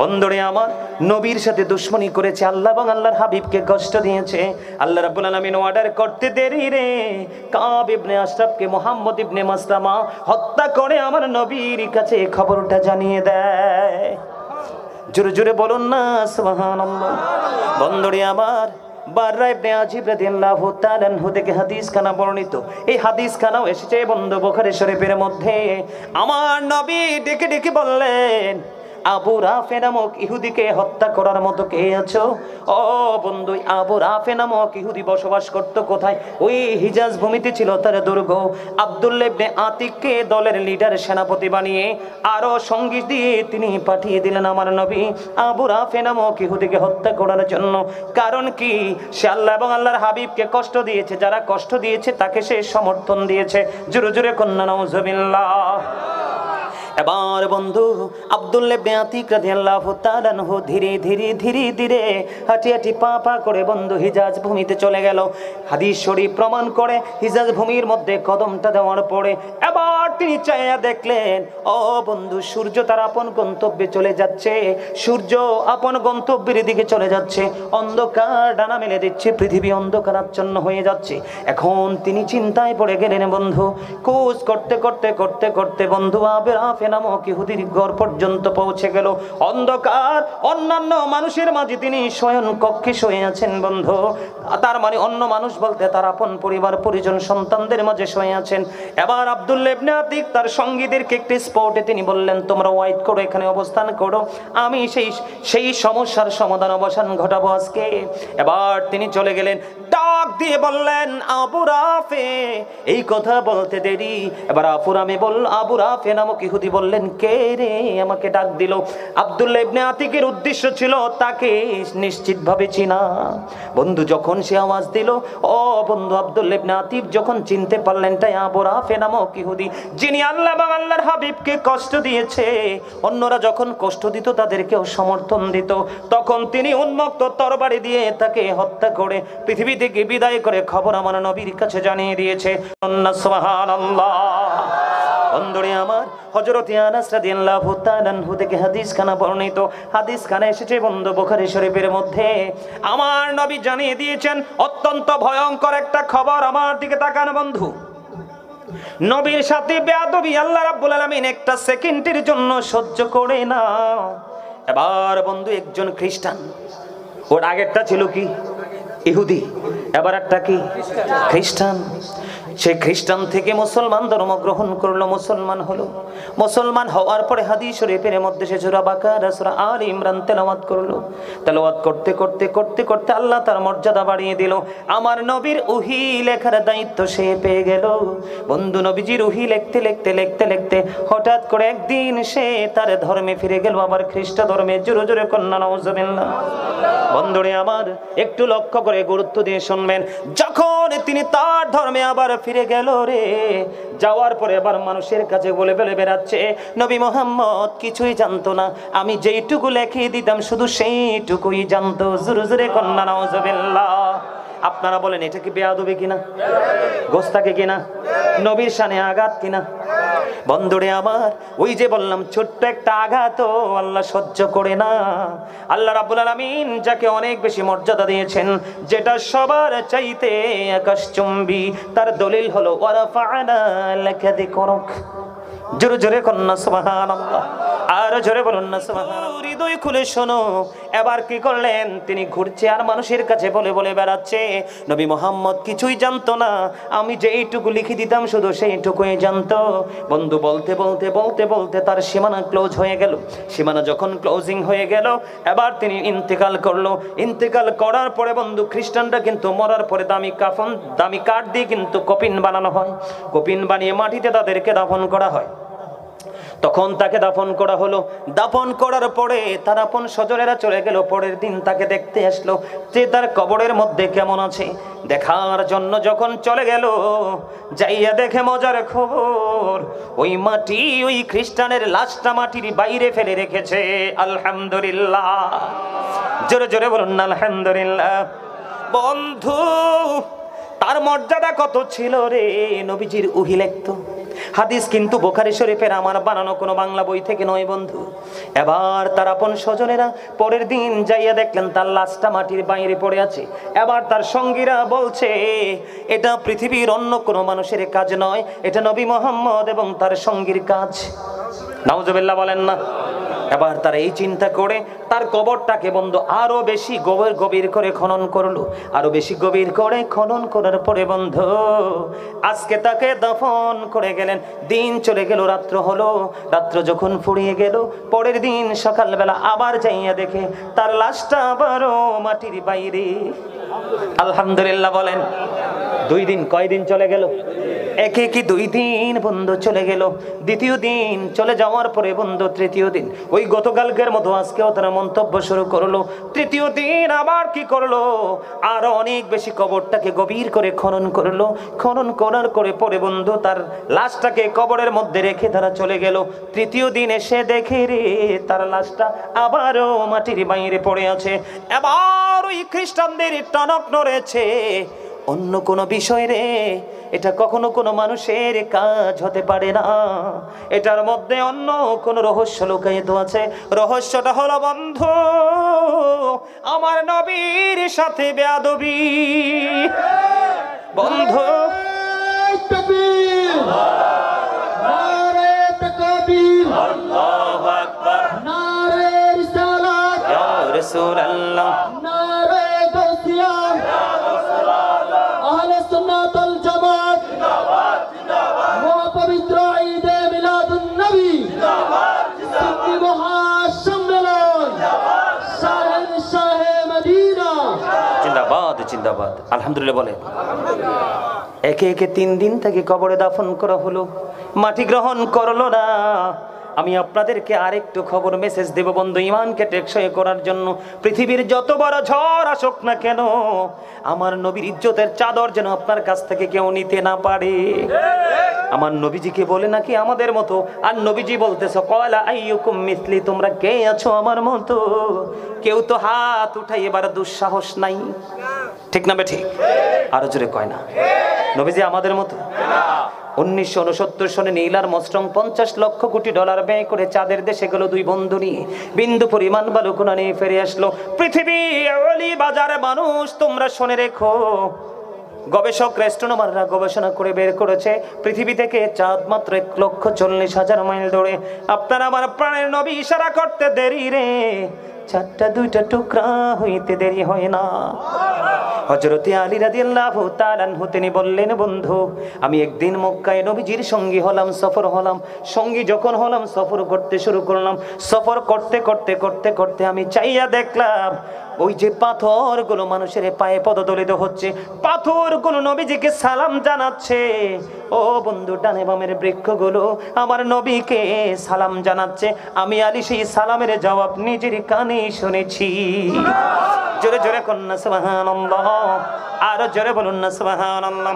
বন্ধুরে আমার, নবীর সাথে দুশমনি করেছে, আল্লাহ এবং আল্লাহর হাবিবকে কষ্ট দিয়েছে। আল্লাহ রাব্বুল আলামিন অর্ডার করতে দেরি রে, কাব ইবনে আশরাফকে মুহাম্মদ ইবনে মাসলামা হত্যা করে আমার নবীর কাছে খবরটা জানিয়ে দেয়। জোরে জোরে বলুন না সুবহানাল্লাহ। বন্ধুরে আমার, বাররা ইবনে আজিব রাদিয়াল্লাহু তাআলা আনহু থেকে হাদিস খানা বর্ণিত। এই হাদিস খানাও এসেছে বন্ধু বুখারী শরীফের মধ্যে। আমার নবী ডেকে ডেকে বললেন, আবু রাফে নামক ইহুদিকে হত্যা করার মতো কে আছো? ও বন্ধু, আবু রাফে নামক ইহুদি বসবাস করত কোথায়? ওই হিজাজ ভূমিতে ছিল তার দুর্গ। আব্দুল্লাহ ইবনে আতিককে দলের লিডার সেনাপতি বানিয়ে আরো সঙ্গী দিয়ে তিনি পাঠিয়ে দিলেন আমার নবী আবু রাফে নামক ইহুদিকে হত্যা করার জন্য। কারণ কি? সে আল্লাহ এবং আল্লাহর হাবিবকে কষ্ট দিয়েছে, যারা কষ্ট দিয়েছে তাকে সে সমর্থন দিয়েছে। জোরে জোরে কন্যা নাউজুবিল্লাহ। এবার বন্ধু আব্দুল্লাহ ইবনে আতিক রাদিয়াল্লাহু তাআলা আনহু ধীরে ধীরে ধীরে ধীরে হাঁটি হাঁটি পা পা করে বন্ধু হিজাজ ভূমিতে চলে গেল। হাদিস শরীফ প্রমাণ করে হিজাজ ভূমির মধ্যে কদমটা দেওয়ার পরে এবার তিনি চাইয়া দেখলেন, ও বন্ধু, সূর্য তার আপন গন্তব্যে চলে যাচ্ছে। সূর্য আপন গন্তব্যের দিকে চলে যাচ্ছে, অন্ধকার ডানা মেলে দিচ্ছে, পৃথিবী অন্ধকারাচ্ছন্ন হয়ে যাচ্ছে। এখন তিনি চিন্তায় পড়ে গেলেন বন্ধু। খোঁজ করতে করতে করতে করতে বন্ধু আবু রাফে নামক ইহুদির ঘর পর্যন্ত পৌঁছে গেল। অন্ধকার, অন্যান্য মানুষের মাঝে তিনি শয়ন কক্ষে শুয়ে আছেন বন্ধু। তার মানে অন্য মানুষ বলতে তার আপন পরিবার পরিজন সন্তানদের মাঝে শুয়ে আছেন। এবার আব্দুল্লাহ ইবনে আতিক তার সঙ্গীদেরকে একটি স্পটে তিনি বললেন, তোমরা ওয়াইট করো, এখানে অবস্থান করো, আমি সেই সমস্যার সমাধান অবসান ঘটাবো আজকে। এবার তিনি চলে গেলেন, ডাক দিয়ে বললেন, আবু রাফে। এই কথা বলতে দেরি এবার আবু রাফে নামক ইহুদি বললেন, কে রে আমাকে ডাক দিল? আব্দুল্লাহ ইবনে আতিকের উদ্দেশ্য ছিল তাকে নিশ্চিতভাবে চিনা। বন্ধু যখন সে আওয়াজ দিল, ও বন্ধু আব্দুল্লাহ ইবনে আতিক যখন চিনতে পারলেন তাই আবু রাফে নামক ইহুদি, যিনি আল্লাহ এবং আল্লাহর হাবিবকে কষ্ট দিয়েছে, অন্যরা যখন কষ্ট দিত তাদেরকেও সমর্থন দিত, তখন তিনি উন্মুক্ত তরবারি দিয়ে তাকে হত্যা করে পৃথিবী থেকে বিদায় করে খবর আমার নবীর কাছে জানিয়ে দিয়েছে। সুবহানাল্লাহ। বন্ধুরে আমার, হযরত আনাস রাদিয়াল্লাহু তাআলা আনহু থেকে হাদিস খানা বর্ণিত। হাদিস খানা এসেছে বন্ধু বুখারী শরীফের মধ্যে। আমার নবী জানিয়ে দিয়েছেন অত্যন্ত ভয়ঙ্কর একটা খবর। আমার দিকে তাকান বন্ধু। নবীর সাথে বেয়াদবি আল্লাহ রাব্বুল আলামিন একটা সেকেন্ডের জন্য সহ্য করে না। এবার বন্ধু একজন খ্রিস্টান, ওর আগেরটা ছিল কি? ইহুদি, এবার একটা কি? খ্রিস্টান। সে খ্রিস্টান থেকে মুসলমান ধর্ম গ্রহণ করলো, মুসলমান হলো। মুসলমান হওয়ার পরে হাদিস শরীফের মধ্যে সে সূরা বাকারা, সূরা আলে ইমরান তেলাওয়াত করলো। তেলাওয়াত করতে করতে করতে করতে আল্লাহ তার মর্যাদা বাড়িয়ে দিল। আমার নবীর ওহী লেখার দায়িত্ব সে পেয়ে গেল। বন্ধু নবীজির ওহী লিখতে লিখতে লিখতে লিখতে হঠাৎ করে একদিন সে তার ধর্মে ফিরে গেল, আবার খ্রিস্ট ধর্মে। জোরে জোরে কন্যা নাউজুবিল্লাহ। বন্ধুরে আমার, একটু লক্ষ্য করে গুরুত্ব দিয়ে শুনবেন। যখন তিনি তার ধর্মে আবার ফিরে গেল রে, যাওয়ার পরে আবার মানুষের কাছে বলে বলে বেড়াচ্ছে, নবী মুহাম্মদ কিছুই জানতো না, আমি যেইটুকু লিখে দিতাম শুধু সেইটুকুই জানতো। জোরে জোরে কন্যা নাউজুবিল্লাহ। আপনারা বলেন এটা কি বেয়াদবি কিনা? গোস্তাকে কিনা? নবীর শানে আঘাত কিনা? বন্ধুরে আমার, ওই যে বললাম ছোট্ট একটা আঘাতও আল্লাহ সহ্য করে না। আল্লাহ রাব্বুল আলামিন যাকে অনেক বেশি মর্যাদা দিয়েছেন, যেটা সবার চাইতে আকাশচুম্বী, তার দলিল হলো ওয়ারাফা'না লাকা যিকরাক। জোরে জোরে কন্যা সুবহানাল্লাহ। আর জোরে বলুন না সুবহানাল্লাহ। হৃদয় খুলে শোনো। এবার কি করলেন? তিনি ঘুরছে আর মানুষের কাছে বলে বলে বেড়াচ্ছে, নবী মুহাম্মদ কিছুই জানতো না, আমি যেইটুকু লিখে দিতাম শুধু সেইটুকুই জানতো। বন্ধু বলতে বলতে বলতে বলতে তার সীমানা ক্লোজ হয়ে গেল। সীমানা যখন ক্লোজিং হয়ে গেল, এবার তিনি ইন্তেকাল করলো। ইন্তেকাল করার পরে বন্ধু খ্রিস্টানরা কিন্তু মরার পরে দামি কাফন, দামি কাঠ দিয়ে কিন্তু কফিন বানানো হয়। কফিন বানিয়ে মাটিতে তাদেরকে দাফন করা হয়। তখন তাকে দাফন করা হলো। দাফন করার পরে তার আপন স্বজনেরা চলে গেল। পরের দিন তাকে দেখতে আসলো যে তার কবরের মধ্যে কেমন আছে। দেখার জন্য যখন চলে গেল, যাইয়া দেখে মজার খবর, ওই মাটি, ওই খ্রিস্টানের লাশটা মাটির বাইরে ফেলে রেখেছে। আলহামদুলিল্লাহ। জোরে জোরে বলুন না আলহামদুলিল্লাহ। বন্ধু তার মর্যাদা কত ছিল রে! নবীজির ওহী লিখতো, হাদিস কিন্তু বুখারী শরীফের আমার বানানো কোনো বাংলা বই থেকে নয় বন্ধু। এবার তার আপন স্বজনেরা পরের দিন যাইয়া দেখলেন তার লাশটা মাটির বাইরে পড়ে আছে। এবার তার সঙ্গীরা বলছে এটা পৃথিবীর অন্য কোনো মানুষের কাজ নয়, এটা নবী মুহাম্মদ এবং তার সঙ্গীর কাজ। নাউজুবিল্লাহ বলেন না। এবার তারা এই চিন্তা করে তার কবরটাকে বন্ধু আরো বেশি গভীর করে খনন করলো। আরো বেশি গভীর করে খনন করার পরে বন্ধু আজকে তাকে দাফন করে গেলেন। দিন চলে গেল, রাত্র হলো। রাত্র যখন ফুরিয়ে গেল, পরের দিন সকালবেলা আবার যাইয়া দেখে তার লাশটা আবারও মাটির বাইরে। আলহামদুলিল্লাহ বলেন। 2 দিন, কয় দিন চলে গেল? একে একে 2 দিন বন্ধু চলে গেল। দ্বিতীয় দিন চলে যাওয়ার পরে বন্ধু তৃতীয় দিন ওই গতকালকের মতো আজকেও তারা মন্তব্য শুরু করলো। তৃতীয় দিন আবার কি করলো? আরো অনেক বেশি কবরটাকে গভীর করে খনন করলো। খনন করার করে পরে বন্ধু তার লাশটাকে কবরের মধ্যে রেখে তারা চলে গেল। তৃতীয় দিন এসে দেখে রে তার লাশটা আবারও মাটির বাইরে পড়ে আছে। এবার ওই খ্রিস্টানদের টনক নড়েছে। অন্য কোনো বিষয় রে, এটা কখনো কোনো মানুষের কাজ হতে পারে না। এটার মধ্যে অন্য কোনো রহস্য লুকায়িত আছে। রহস্যটা হলো বন্ধু আমার নবীর সাথে বেয়াদবি। বন্ধু তাকবীর, নারে তাকবীর, আল্লাহু আকবার, নারে রিসালাত, ইয়া রাসূলুল্লাহ, নারে গাউসিয়া, আহলে সুন্নাত ওয়াল জামাত জিন্দাবাদ, জিন্দাবাদ। মহাপবিত্র ঈদে মিলাদুন নবী জিন্দাবাদ, জিন্দাবাদ। সুন্নি মহাসম্মেলন জিন্দাবাদ, শাহে মদিনা জিন্দাবাদ, জিন্দাবাদ। আলহামদুলিল্লাহ বলে। একে একে 3 দিন থেকে কবরে দাফন করা হলো, মাটি গ্রহণ করলো না। আমি আপনাদেরকে আরেকটু খবর মেসেজ দেব বন্ধু, ইমানকে টেকসই করার জন্য। পৃথিবীর যত বড় ঝড় আসুক না কেন, আমার নবীর ইজ্জতের চাদর যেন আপনার কাছ থেকে কেউ নিতে না পারে। আমার নবীজিকে বলে নাকি আমাদের মতো, আর নবীজি বলতেছ কয়লা আইয়ুকুম মিসলি, তোমরা কে আছো আমার মতো? কেউ তো হাত উঠাই এবার দুঃসাহস নাই। ঠিক না বে ঠিক? আরো জোরে কয় না। নবীজি আমাদের মতো? 1969 সনে Neil Armstrong 50 lakh crore dollar ব্যয় করে চাঁদের দেশে গেল 2 বন্ধু নিয়ে। বিন্দু পরিমাণ বালুকণা নিয়ে ফিরে আসলো। পৃথিবী ওলি বাজারে মানুষ তোমরা শুনে রেখো, গবেষক অ্যাস্ট্রোনমাররা গবেষণা করে বের করেছে পৃথিবী থেকে চাঁদ মাত্র 1,40,000 মাইল দূরে। আপনারা আমার প্রাণের নবী ইশারা করতে দেরি রে, চারটা 2টা টুকরা হইতে দেরি হয় না। হযরত আলী রাদিয়াল্লাহু তাআলা আনহু তিনি বললেন বন্ধু আমি একদিন মক্কায় নবীজির সঙ্গী হলাম, সফর হলাম। সঙ্গী যখন হলাম সফর করতে শুরু করলাম। সফর করতে করতে করতে করতে আমি চাইয়া দেখলাম ওই যে পাথরগুলো মানুষের পায়ে পদদলিত হচ্ছে, পাথরগুলো নবীজিকে সালাম জানাচ্ছে। ও বন্ধু ডানে বামের বৃক্ষগুলো আমার নবীকে সালাম জানাচ্ছে। আমি আলী সেই সালামের জবাব নিজের কানে শুনেছি। জোরে জোরে কন্যা সুবহানাল্লাহ, আরো জোরে বলুন না সুবহানাল্লাহ।